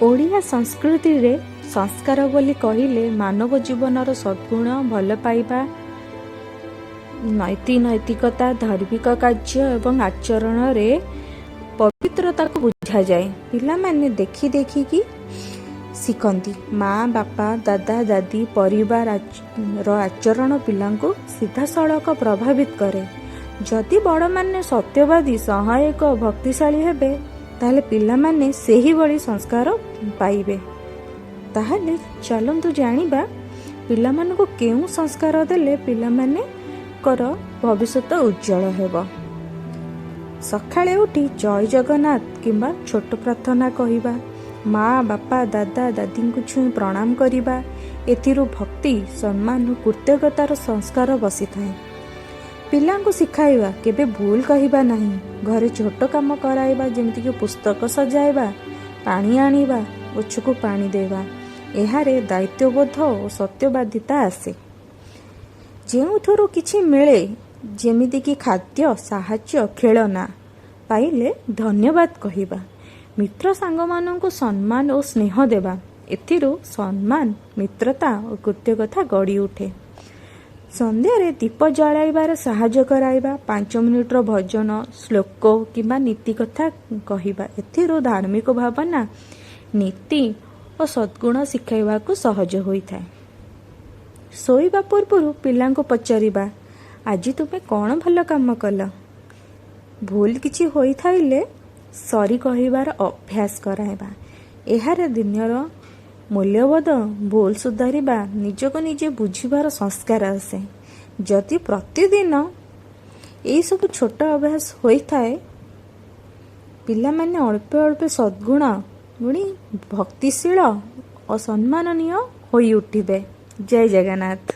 ओडिया संस्कृति रे संस्कार बोली कहिले मानव जीवनर सद्गुण भल पाइबा नैतिकता धार्मिक कार्य एवं आचरण रे पवित्रता को बुझा जाए। पिला माने देखी देखिकी शिखती। माँ बापा दादा दादी परिवार आचरण पिला को सीधा सड़क प्रभावित करे। जदि बड़ माने सत्यवादी सहायक भक्तिशाली हेबे ताहले पिला माने सेही बड़ी संस्कार पाइबे। ताहले चलंतु जानिबा पिला मानको केउ संस्कार देले पिला माने कर भविष्यत उज्जवल हेबो। सकाळे उठी जय जगन्नाथ किंबा छोट प्रार्थना कहिबा, माँ बापा दादा दादी को छुई प्रणाम करिबा, एथिरु भक्ति सम्मान कृतज्ञतार संस्कार बसी थाए। पिला को शिखाइबा केबे भूल कहिबा नहीं। घरे छोट काम कराइबा जेमति कि पुस्तक सजाइबा, पानी आनिबा, गछ को पानी देवा। एहारे दायित्वबोध और सत्यवादिता आसे। जेउथुरु किछि मिले जेमिति कि खाद्य साहाय्य खेलना पाइले धन्यवाद कहिबा। मित्र सांग माननकु सम्मान और स्नेह देवा। एथिरु सम्मान मित्रता और कृतज्ञता गड़ी उठे। संध्यारे दीप जलाइबार साहाय्य कराइबा, 5 मिनिटर भजन श्लोक किंबा नीति कथा कहिबा। एथिरु धार्मिक भावना नीति और सद्गुण शिखाइबा को सहज होइथाय। सोइबा पूर्व पिला को पचारिबा, आज तुमे कौन भल काम कल। भूल किछि होई थाइले सरी कहिबार अभ्यास कराइबा। एहारे दिनर मूल्यबोध भूल सुधारिबा निजको निजे बुझिबार संस्कार आसे। जदि प्रतिदिन यही सब छोट अभ्यास होइथाए पिला माने अल्प अल्प सद्गुण गुणी भक्तिशील और सम्माननीय होई उठिबे। जय जगन्नाथ।